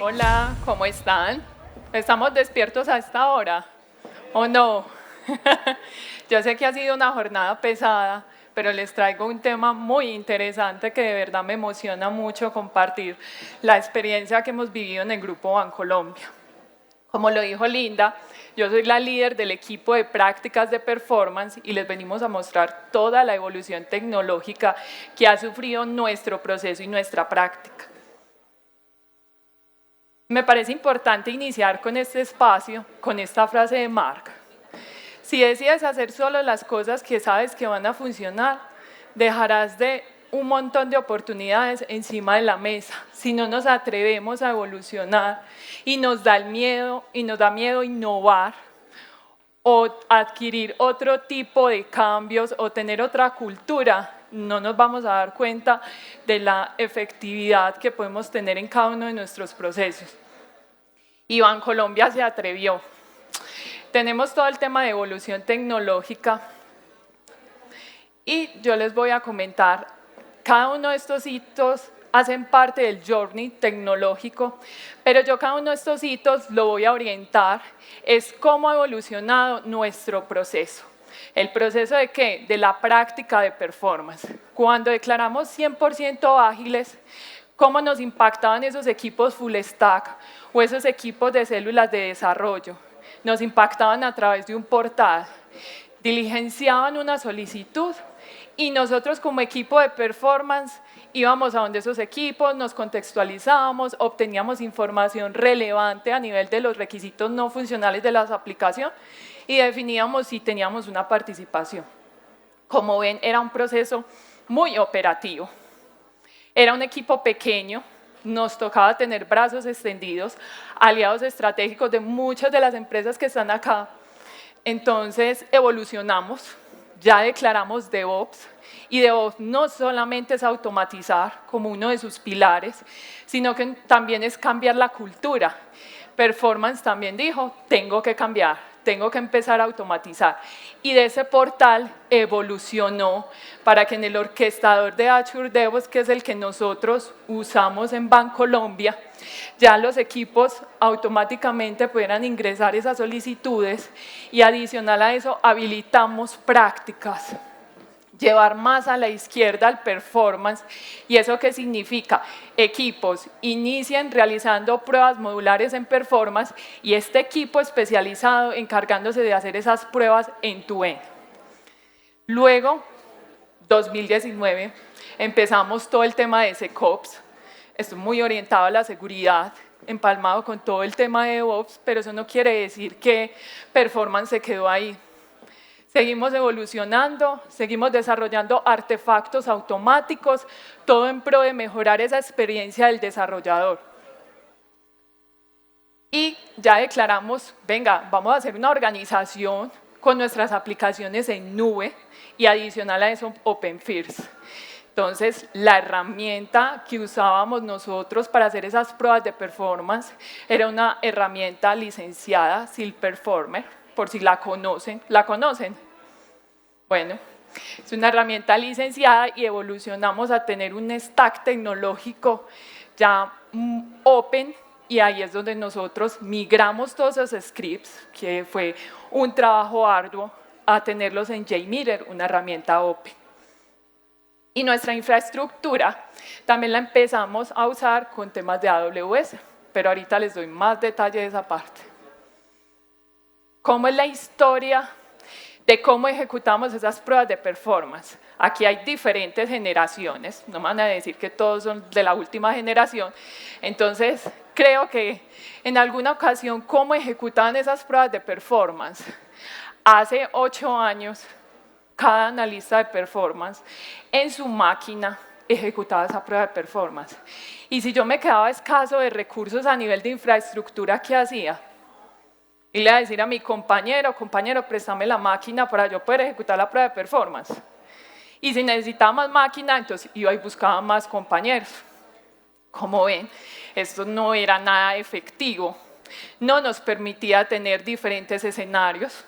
Hola, ¿cómo están? ¿Estamos despiertos a esta hora o no? Yo sé que ha sido una jornada pesada, pero les traigo un tema muy interesante que de verdad me emociona mucho compartir la experiencia que hemos vivido en el Grupo Bancolombia. Como lo dijo Linda, yo soy la líder del equipo de prácticas de performance y les venimos a mostrar toda la evolución tecnológica que ha sufrido nuestro proceso y nuestra práctica. Me parece importante iniciar con este espacio, con esta frase de Mark. Si decides hacer solo las cosas que sabes que van a funcionar, dejarás de un montón de oportunidades encima de la mesa. Si no nos atrevemos a evolucionar y nos da miedo innovar o adquirir otro tipo de cambios o tener otra cultura, no nos vamos a dar cuenta de la efectividad que podemos tener en cada uno de nuestros procesos. Y Bancolombia se atrevió. Tenemos todo el tema de evolución tecnológica y yo les voy a comentar, cada uno de estos hitos hacen parte del journey tecnológico, pero yo cada uno de estos hitos lo voy a orientar, es cómo ha evolucionado nuestro proceso. ¿El proceso de qué? De la práctica de performance. Cuando declaramos 100% ágiles, ¿cómo nos impactaban esos equipos full stack o esos equipos de células de desarrollo? Nos impactaban a través de un portal, diligenciaban una solicitud y nosotros como equipo de performance íbamos a donde esos equipos, nos contextualizábamos, obteníamos información relevante a nivel de los requisitos no funcionales de la aplicación y definíamos si teníamos una participación. Como ven, era un proceso muy operativo. Era un equipo pequeño, nos tocaba tener brazos extendidos, aliados estratégicos de muchas de las empresas que están acá. Entonces evolucionamos, ya declaramos DevOps, y DevOps no solamente es automatizar como uno de sus pilares, sino que también es cambiar la cultura. Performance también dijo, tengo que cambiar, tengo que empezar a automatizar. Y de ese portal evolucionó para que en el orquestador de Azure DevOps, que es el que nosotros usamos en Bancolombia, ya los equipos automáticamente pudieran ingresar esas solicitudes y adicional a eso habilitamos prácticas. Llevar más a la izquierda el performance. ¿Y eso qué significa? Equipos inician realizando pruebas modulares en performance y este equipo especializado encargándose de hacer esas pruebas end-to-end. Luego, 2019, empezamos todo el tema de SecOps. Esto es muy orientado a la seguridad, empalmado con todo el tema de DevOps, pero eso no quiere decir que performance se quedó ahí. Seguimos evolucionando, seguimos desarrollando artefactos automáticos, todo en pro de mejorar esa experiencia del desarrollador. Y ya declaramos, venga, vamos a hacer una organización con nuestras aplicaciones en nube y adicional a eso OpenFirst. Entonces, la herramienta que usábamos nosotros para hacer esas pruebas de performance era una herramienta licenciada, SilPerformer, por si la conocen. ¿La conocen? Bueno, es una herramienta licenciada y evolucionamos a tener un stack tecnológico ya open y ahí es donde nosotros migramos todos esos scripts, que fue un trabajo arduo, a tenerlos en JMeter, una herramienta open. Y nuestra infraestructura también la empezamos a usar con temas de AWS, pero ahorita les doy más detalle de esa parte. ¿Cómo es la historia de cómo ejecutamos esas pruebas de performance? Aquí hay diferentes generaciones, no me van a decir que todos son de la última generación, entonces creo que en alguna ocasión, ¿cómo ejecutaban esas pruebas de performance? Hace 8 años, cada analista de performance en su máquina ejecutaba esa prueba de performance. Y si yo me quedaba escaso de recursos a nivel de infraestructura, ¿qué hacía? Y le iba a decir a mi compañero, préstame la máquina para yo poder ejecutar la prueba de performance. Y si necesitaba más máquina, entonces iba y buscaba más compañeros. Como ven, esto no era nada efectivo. No nos permitía tener diferentes escenarios.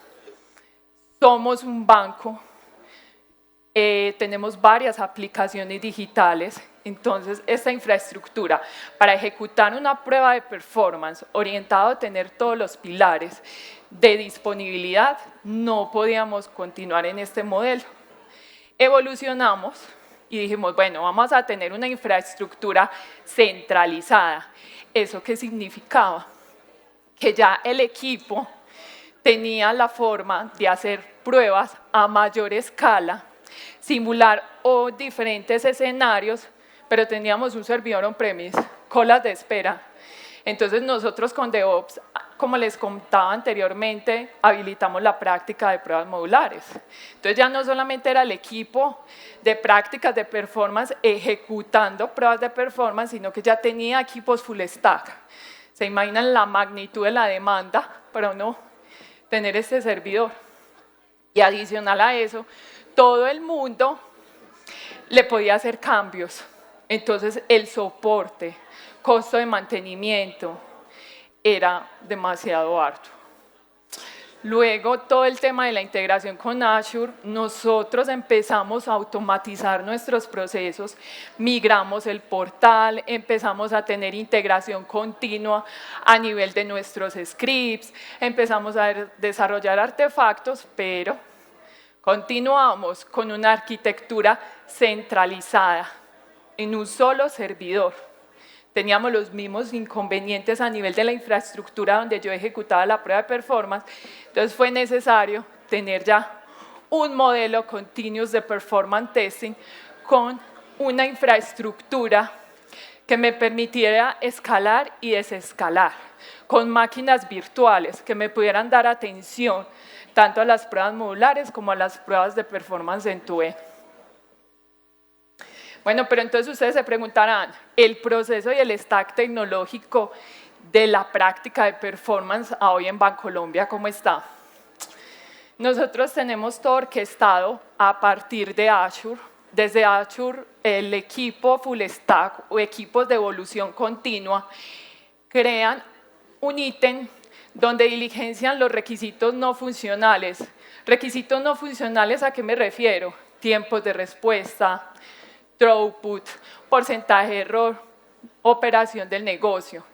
Somos un banco. tenemos varias aplicaciones digitales, entonces esta infraestructura para ejecutar una prueba de performance orientada a tener todos los pilares de disponibilidad, no podíamos continuar en este modelo. Evolucionamos y dijimos, bueno, vamos a tener una infraestructura centralizada. ¿Eso qué significaba? Que ya el equipo tenía la forma de hacer pruebas a mayor escala, simular diferentes escenarios, pero teníamos un servidor on-premise, colas de espera. Entonces nosotros con DevOps, como les contaba anteriormente, habilitamos la práctica de pruebas modulares. Entonces ya no solamente era el equipo de prácticas de performance ejecutando pruebas de performance, sino que ya tenía equipos full stack. ¿Se imaginan la magnitud de la demanda para uno tener este servidor? Y adicional a eso, todo el mundo le podía hacer cambios. Entonces el soporte, costo de mantenimiento, era demasiado arduo. Luego, todo el tema de la integración con Azure, nosotros empezamos a automatizar nuestros procesos, migramos el portal, empezamos a tener integración continua a nivel de nuestros scripts, empezamos a desarrollar artefactos, pero continuamos con una arquitectura centralizada en un solo servidor. Teníamos los mismos inconvenientes a nivel de la infraestructura donde yo ejecutaba la prueba de performance, entonces fue necesario tener ya un modelo continuous de performance testing con una infraestructura que me permitiera escalar y desescalar, con máquinas virtuales que me pudieran dar atención tanto a las pruebas modulares como a las pruebas de performance end-to-end. Bueno, pero entonces ustedes se preguntarán, ¿el proceso y el stack tecnológico de la práctica de performance hoy en Bancolombia cómo está? Nosotros tenemos todo orquestado a partir de Azure. Desde Azure, el equipo full stack o equipos de evolución continua crean un ítem donde diligencian los requisitos no funcionales. ¿Requisitos no funcionales a qué me refiero? Tiempos de respuesta, throughput, porcentaje de error, operación del negocio.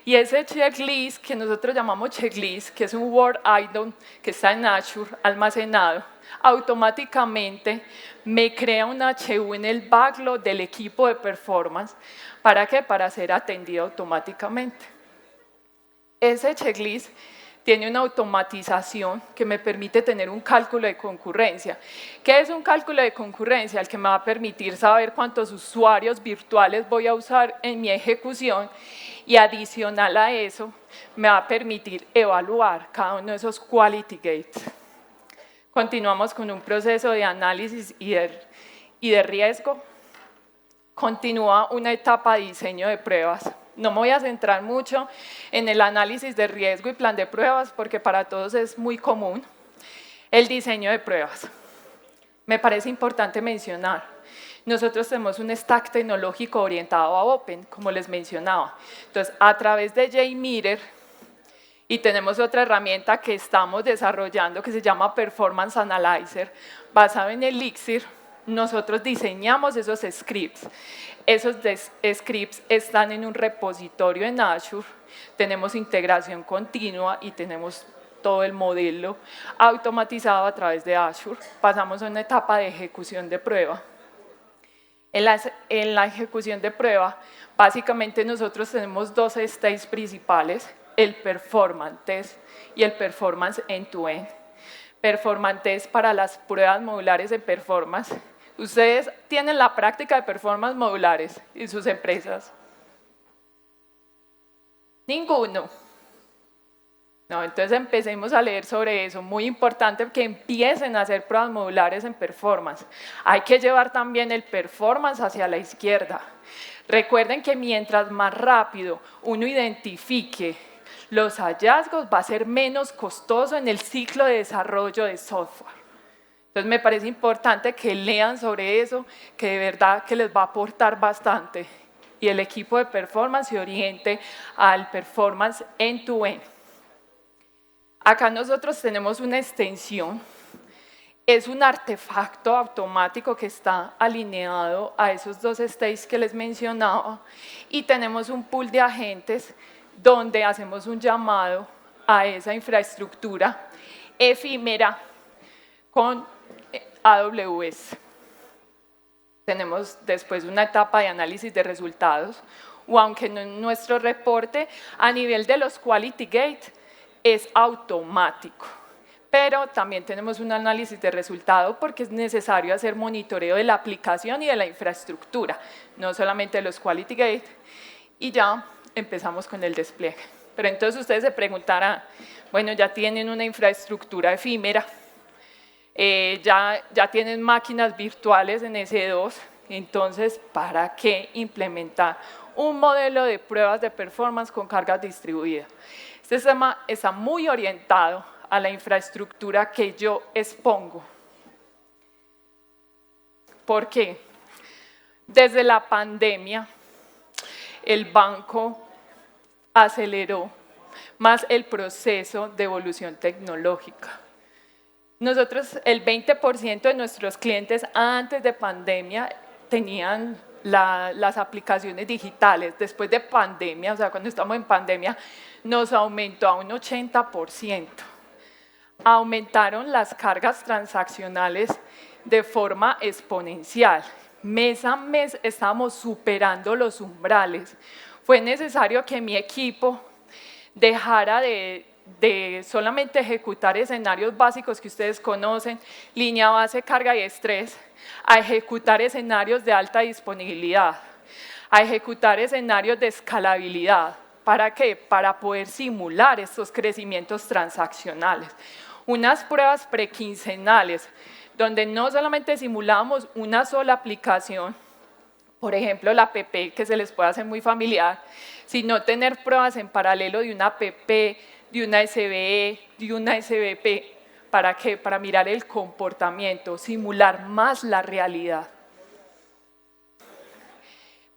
Y ese checklist que nosotros llamamos checklist, que es un Word item que está en Azure almacenado, automáticamente me crea un HU en el backlog del equipo de performance. ¿Para qué? Para ser atendido automáticamente. Ese checklist tiene una automatización que me permite tener un cálculo de concurrencia. ¿Qué es un cálculo de concurrencia? El que me va a permitir saber cuántos usuarios virtuales voy a usar en mi ejecución y adicional a eso me va a permitir evaluar cada uno de esos quality gates. Continuamos con un proceso de análisis y de riesgo. Continúa una etapa de diseño de pruebas. No me voy a centrar mucho en el análisis de riesgo y plan de pruebas porque para todos es muy común. El diseño de pruebas. Me parece importante mencionar. Nosotros tenemos un stack tecnológico orientado a Open, como les mencionaba. Entonces, a través de JMeter, y tenemos otra herramienta que estamos desarrollando que se llama Performance Analyzer, basado en Elixir, nosotros diseñamos esos scripts. Esos scripts están en un repositorio en Azure, tenemos integración continua y tenemos todo el modelo automatizado a través de Azure. Pasamos a una etapa de ejecución de prueba. En la ejecución de prueba, básicamente nosotros tenemos dos stages principales, el performance test y el performance end-to-end. Performance test para las pruebas modulares en performance. ¿Ustedes tienen la práctica de performance modulares en sus empresas? Ninguno. No, entonces empecemos a leer sobre eso. Muy importante que empiecen a hacer pruebas modulares en performance. Hay que llevar también el performance hacia la izquierda. Recuerden que mientras más rápido uno identifique los hallazgos, va a ser menos costoso en el ciclo de desarrollo de software. Entonces me parece importante que lean sobre eso, que de verdad que les va a aportar bastante. Y el equipo de performance se oriente al performance end-to-end. Acá nosotros tenemos una extensión Es un artefacto automático que está alineado a esos dos states que les mencionaba y tenemos un pool de agentes donde hacemos un llamado a esa infraestructura efímera con AWS. Tenemos después una etapa de análisis de resultados, o aunque en nuestro reporte a nivel de los Quality Gate es automático. Pero también tenemos un análisis de resultado porque es necesario hacer monitoreo de la aplicación y de la infraestructura, no solamente de los Quality Gate, y ya empezamos con el despliegue. Pero entonces ustedes se preguntarán, bueno, ya tienen una infraestructura efímera, ya tienen máquinas virtuales en S2, entonces, ¿para qué implementar un modelo de pruebas de performance con carga distribuida? Este sistema está muy orientado a la infraestructura que yo expongo. ¿Por qué? Desde la pandemia, el banco aceleró más el proceso de evolución tecnológica. Nosotros, el 20% de nuestros clientes antes de pandemia tenían las aplicaciones digitales. Después de pandemia, o sea, cuando estamos en pandemia, nos aumentó a un 80%. Aumentaron las cargas transaccionales de forma exponencial. Mes a mes estábamos superando los umbrales. Fue necesario que mi equipo dejara de solamente ejecutar escenarios básicos que ustedes conocen, línea base, carga y estrés, a ejecutar escenarios de alta disponibilidad, a ejecutar escenarios de escalabilidad. ¿Para qué? Para poder simular estos crecimientos transaccionales. Unas pruebas prequincenales, donde no solamente simulamos una sola aplicación, por ejemplo, la app, que se les puede hacer muy familiar, sino tener pruebas en paralelo de una app, de una SBE, de una SBP. ¿Para qué? Para mirar el comportamiento, simular más la realidad.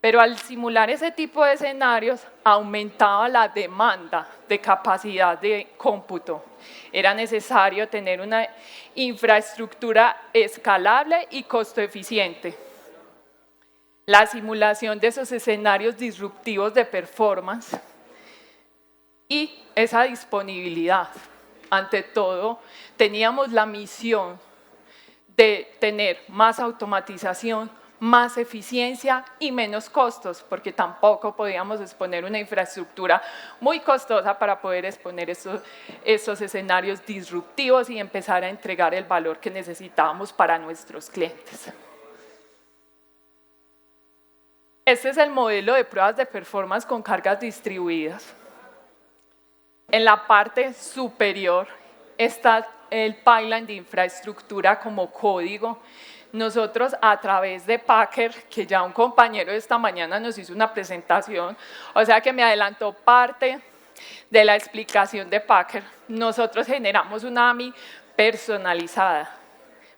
Pero al simular ese tipo de escenarios, aumentaba la demanda de capacidad de cómputo. Era necesario tener una infraestructura escalable y costo eficiente. La simulación de esos escenarios disruptivos de performance y esa disponibilidad. Ante todo, teníamos la misión de tener más automatización, más eficiencia y menos costos, porque tampoco podíamos exponer una infraestructura muy costosa para poder exponer estos escenarios disruptivos y empezar a entregar el valor que necesitábamos para nuestros clientes. Este es el modelo de pruebas de performance con cargas distribuidas. En la parte superior está el pipeline de infraestructura como código. Nosotros a través de Packer, que ya un compañero esta mañana nos hizo una presentación, o sea que me adelantó parte de la explicación de Packer, nosotros generamos una AMI personalizada.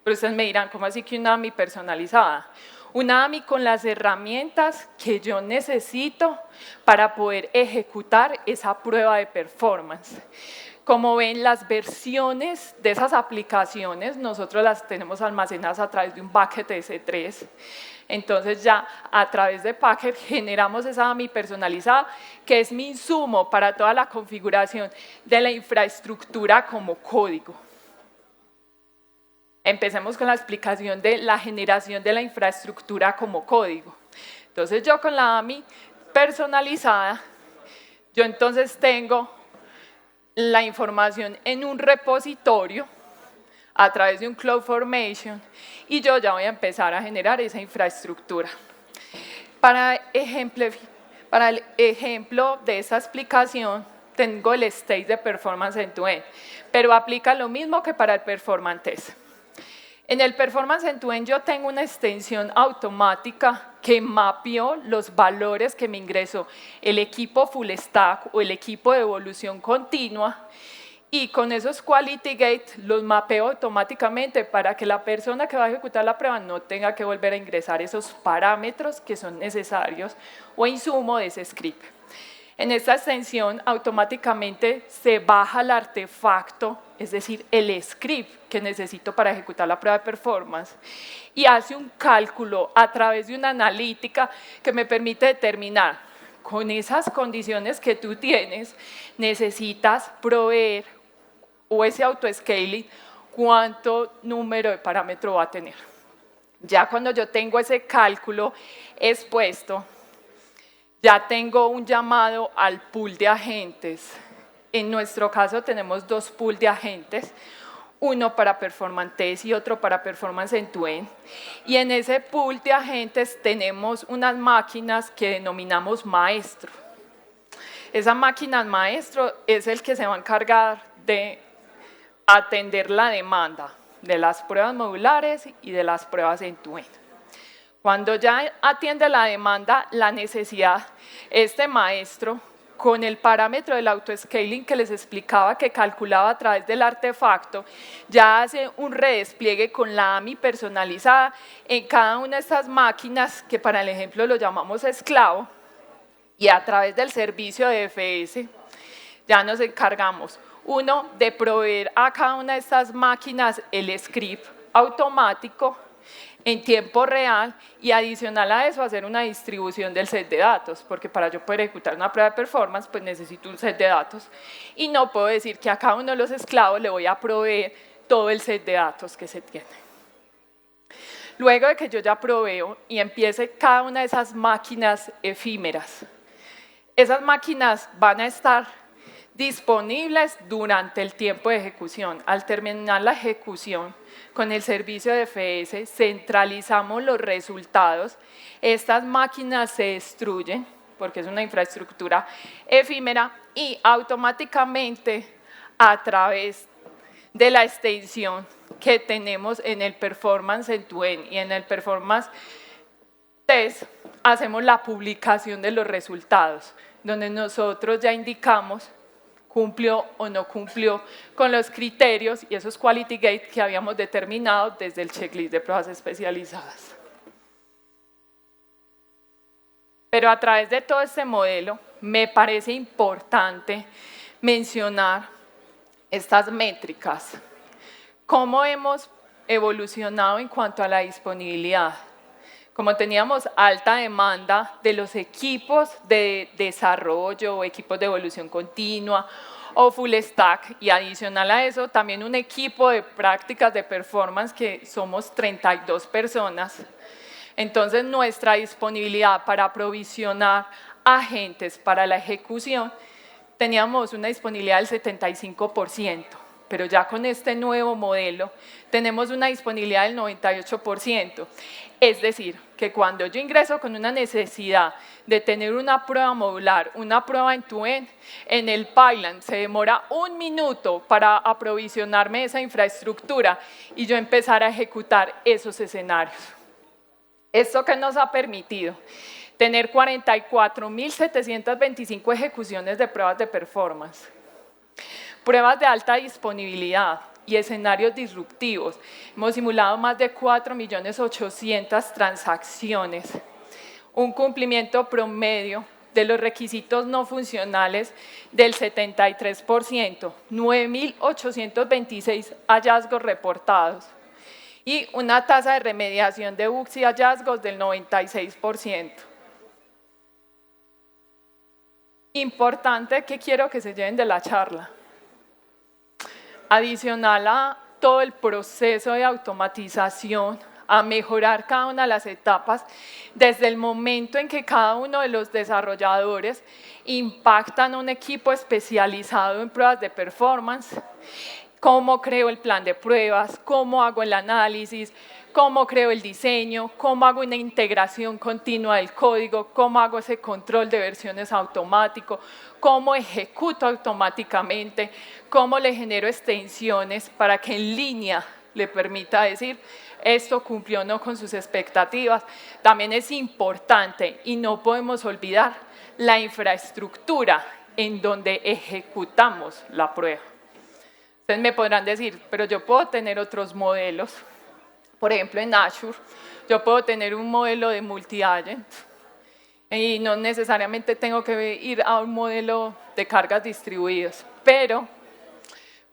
Pero ustedes me dirán, ¿cómo así que una AMI personalizada? Una AMI con las herramientas que yo necesito para poder ejecutar esa prueba de performance. Como ven, las versiones de esas aplicaciones nosotros las tenemos almacenadas a través de un bucket S3. Entonces ya a través de Packer generamos esa AMI personalizada que es mi insumo para toda la configuración de la infraestructura como código. Empecemos con la explicación de la generación de la infraestructura como código. Entonces yo con la AMI personalizada, yo entonces tengo la información en un repositorio a través de un CloudFormation y yo ya voy a empezar a generar esa infraestructura. Para el ejemplo de esa explicación, tengo el state de performance end-to-end, pero aplica lo mismo que para el performance test. En el performance end-to-end yo tengo una extensión automática que mapeó los valores que me ingresó el equipo full stack o el equipo de evolución continua y con esos quality gates los mapeo automáticamente para que la persona que va a ejecutar la prueba no tenga que volver a ingresar esos parámetros que son necesarios o insumo de ese script. En esta extensión automáticamente se baja el artefacto, es decir, el script que necesito para ejecutar la prueba de performance, y hace un cálculo a través de una analítica que me permite determinar, con esas condiciones que tú tienes, necesitas proveer o ese autoscaling, cuánto número de parámetro va a tener. Ya cuando yo tengo ese cálculo expuesto, ya tengo un llamado al pool de agentes. En nuestro caso tenemos 2 pools de agentes, uno para performance test y otro para performance end-to-end. Y en ese pool de agentes tenemos unas máquinas que denominamos maestro. Esa máquina maestro es el que se va a encargar de atender la demanda de las pruebas modulares y de las pruebas end-to-end. Cuando ya atiende la demanda, la necesidad, este maestro, con el parámetro del autoscaling que les explicaba que calculaba a través del artefacto, ya hace un redespliegue con la AMI personalizada en cada una de estas máquinas, que para el ejemplo lo llamamos esclavo, y a través del servicio de FS ya nos encargamos, uno, de proveer a cada una de estas máquinas el script automático en tiempo real y adicional a eso hacer una distribución del set de datos, porque para yo poder ejecutar una prueba de performance pues necesito un set de datos y no puedo decir que a cada uno de los esclavos le voy a proveer todo el set de datos que se tiene. Luego de que yo ya proveo y empiece cada una de esas máquinas efímeras, esas máquinas van a estar disponibles durante el tiempo de ejecución. Al terminar la ejecución con el servicio de FS, centralizamos los resultados. Estas máquinas se destruyen porque es una infraestructura efímera y automáticamente a través de la extensión que tenemos en el performance end-to-end y en el performance test, hacemos la publicación de los resultados, donde nosotros ya indicamos cumplió o no cumplió con los criterios y esos quality gates que habíamos determinado desde el checklist de pruebas especializadas. Pero a través de todo este modelo me parece importante mencionar estas métricas. ¿Cómo hemos evolucionado en cuanto a la disponibilidad? Como teníamos alta demanda de los equipos de desarrollo, equipos de evolución continua o full stack, y adicional a eso también un equipo de prácticas de performance que somos 32 personas. Entonces nuestra disponibilidad para aprovisionar agentes para la ejecución, teníamos una disponibilidad del 75%. Pero ya con este nuevo modelo tenemos una disponibilidad del 98%. Es decir, que cuando yo ingreso con una necesidad de tener una prueba modular, una prueba end-to-end, en el pipeline se demora 1 minuto para aprovisionarme esa infraestructura y yo empezar a ejecutar esos escenarios. ¿Esto qué nos ha permitido? Tener 44.725 ejecuciones de pruebas de performance. Pruebas de alta disponibilidad y escenarios disruptivos. Hemos simulado más de 4.800.000 transacciones. Un cumplimiento promedio de los requisitos no funcionales del 73%, 9.826 hallazgos reportados y una tasa de remediación de bugs y hallazgos del 96%. Importante que quiero que se lleven de la charla. Adicional a todo el proceso de automatización, a mejorar cada una de las etapas, desde el momento en que cada uno de los desarrolladores impactan un equipo especializado en pruebas de performance, cómo creo el plan de pruebas, cómo hago el análisis, cómo creo el diseño, cómo hago una integración continua del código, cómo hago ese control de versiones automático, cómo ejecuto automáticamente, cómo le genero extensiones para que en línea le permita decir esto cumplió o no con sus expectativas. También es importante y no podemos olvidar la infraestructura en donde ejecutamos la prueba. Ustedes me podrán decir, pero yo puedo tener otros modelos. Por ejemplo, en Azure, yo puedo tener un modelo de multi-agent. y no necesariamente tengo que ir a un modelo de cargas distribuidos, pero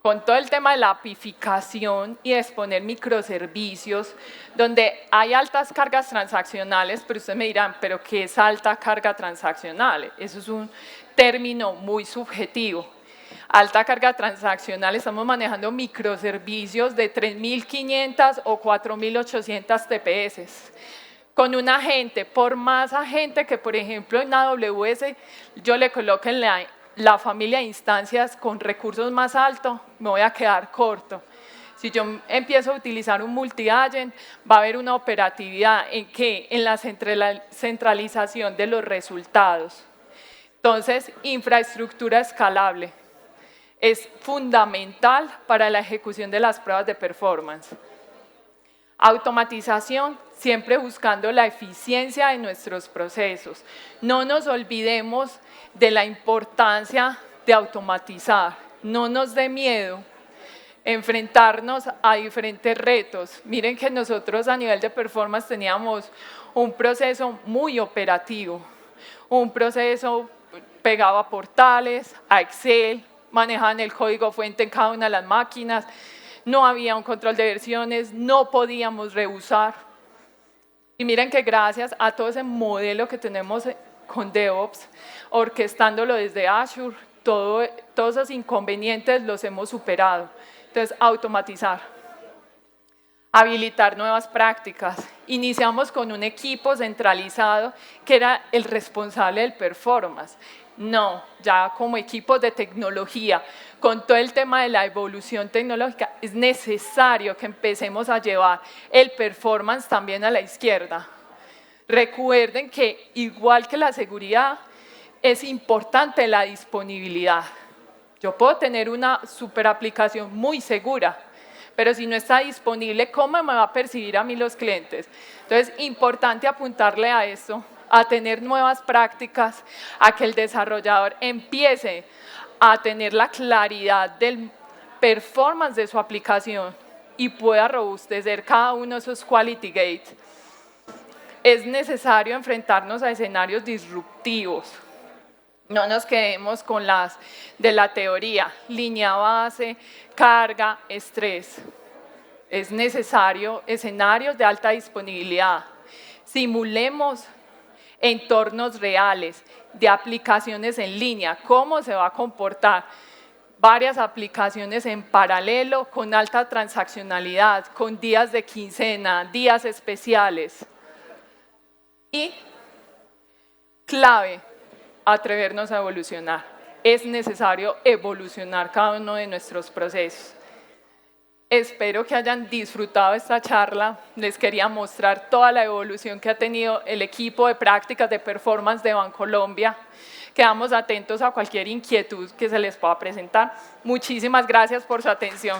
con todo el tema de la apificación y exponer microservicios, donde hay altas cargas transaccionales, pero ustedes me dirán, ¿pero qué es alta carga transaccional? Eso es un término muy subjetivo. Alta carga transaccional, estamos manejando microservicios de 3.500 o 4.800 TPS. Con un agente, por más agente que, por ejemplo, en AWS yo le coloque en la familia de instancias con recursos más altos, me voy a quedar corto. Si yo empiezo a utilizar un multi-agent, va a haber una operatividad en la centralización de los resultados. Entonces, infraestructura escalable es fundamental para la ejecución de las pruebas de performance. Automatización, siempre buscando la eficiencia de nuestros procesos. No nos olvidemos de la importancia de automatizar. No nos dé miedo enfrentarnos a diferentes retos. Miren que nosotros a nivel de performance teníamos un proceso muy operativo, un proceso pegado a portales, a Excel, manejaban el código fuente en cada una de las máquinas, no había un control de versiones, no podíamos rehusar. Y miren que gracias a todo ese modelo que tenemos con DevOps, orquestándolo desde Azure, todos esos inconvenientes los hemos superado. Entonces, automatizar. Habilitar nuevas prácticas. Iniciamos con un equipo centralizado que era el responsable del performance. No, ya como equipos de tecnología, con todo el tema de la evolución tecnológica, es necesario que empecemos a llevar el performance también a la izquierda. Recuerden que, igual que la seguridad, es importante la disponibilidad. Yo puedo tener una super aplicación muy segura, pero si no está disponible, ¿cómo me va a percibir a mí los clientes? Entonces, importante apuntarle a esto, a tener nuevas prácticas, a que el desarrollador empiece a tener la claridad del performance de su aplicación y pueda robustecer cada uno de esos quality gates. Es necesario enfrentarnos a escenarios disruptivos. No nos quedemos con las de la teoría, línea base, carga, estrés. Es necesario escenarios de alta disponibilidad. Simulemos entornos reales de aplicaciones en línea, cómo se va a comportar varias aplicaciones en paralelo con alta transaccionalidad, con días de quincena, días especiales. Y clave, atrevernos a evolucionar. Es necesario evolucionar cada uno de nuestros procesos. Espero que hayan disfrutado esta charla. Les quería mostrar toda la evolución que ha tenido el equipo de prácticas de performance de Bancolombia. Quedamos atentos a cualquier inquietud que se les pueda presentar. Muchísimas gracias por su atención.